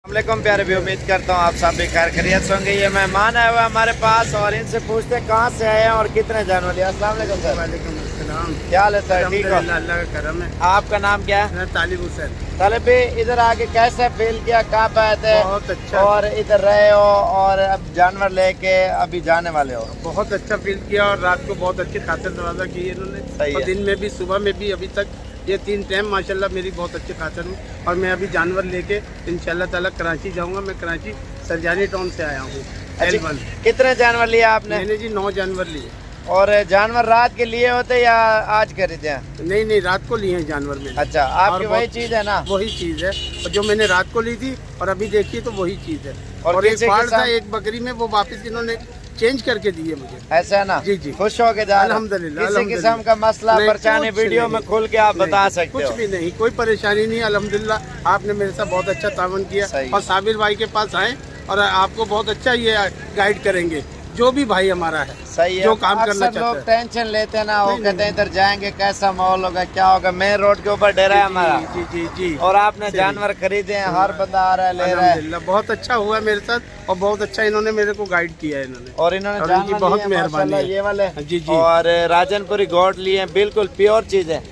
अस्सलामुअलैकुम प्यारे भी, उम्मीद करता हूँ आप सब भी खैर खैरियत से होंगे। ये मेहमान आए हुए हमारे पास और इनसे पूछते हैं कहाँ से आए हैं और कितने जानवर लिए। अस्सलाम वालेकुम सर। वालेकुम अस्सलाम। क्या हाल है सर? ठीक हो? अल्लाह का करम है। आपका नाम क्या है? मैं तालिब हुसैन। तालिब भी, इधर आके कैसे फील किया, कहाँ पे आए थे बहुत अच्छा। और इधर रहे हो और अब जानवर लेके अभी जाने वाले हो? बहुत अच्छा फील किया और रात को बहुत अच्छी खातिर नवाजा की इन्होंने। सही और है। दिन में भी, सुबह में भी, अभी तक ये 3 टाइम माशाल्लाह मेरी बहुत अच्छी खातिर हूँ। और मैं अभी जानवर लेके इंशाल्लाह ताला कराची जाऊँगा। मैं कराची सरजानी टाउन से आया हूँ। अच्छा, कितने जानवर लिए आपने? मैंने जी 9 जानवर लिए। और जानवर रात के लिए होते या आज खरीदे हैं? नहीं, रात को लिए हैं जानवर मैंने। अच्छा, आपकी वही चीज है ना? वही चीज है और जो मैंने रात को ली थी और अभी देखिए तो वही चीज है। और एक किसी फाड़ के था साथ- एक बकरी में, वो वापस इन्होंने चेंज करके दिए मुझे। ऐसा है ना? जी जी। खुश हो के जा रहे हो? अल्हम्दुलिल्लाह, किसी अल्हम्दुलिल्लाह। किस्म का मसला नहीं, परेशानी कुछ वीडियो नहीं। में खुल के आप बता सकते कुछ हो? भी नहीं, कोई परेशानी नहीं। अल्हम्दुलिल्लाह आपने मेरे साथ बहुत अच्छा तावन किया। सही। और साबिर भाई के पास आए और आपको बहुत अच्छा ये गाइड करेंगे, जो भी भाई हमारा है। सही है। जो काम करना अक्सर चाहते लोग हैं। टेंशन लेते हैं ना, वो नहीं, कहते हैं नहीं। इधर जाएंगे कैसा माहौल होगा, क्या होगा। मेन रोड के ऊपर डेरा है हमारा। जी जी जी। और आपने सही। जानवर खरीदे हैं, हर बंदा आ रहा है, ले रहा है। अल्हम्दुलिल्लाह बहुत अच्छा हुआ मेरे साथ और बहुत अच्छा इन्होंने मेरे को गाइड किया है इन्होंने। और इन्होंने और जानवर इनकी बहुत लिए मेहरबानी माशाल्लाह, है। ये वाले। जी जी। और राजनपुरी गोट लिए हैं, बिल्कुल प्योर चीज है।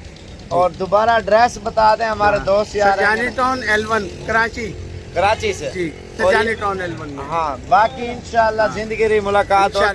और दोबारा एड्रेस बता दें, हमारे दोस्त यार सरजानी हैं टाउन L1 कराची। कराची से। जी, और सरजानी टाउन L1 में। हाँ, बाकी इंशाल्लाह जिंदगी री मुलाकात होगी।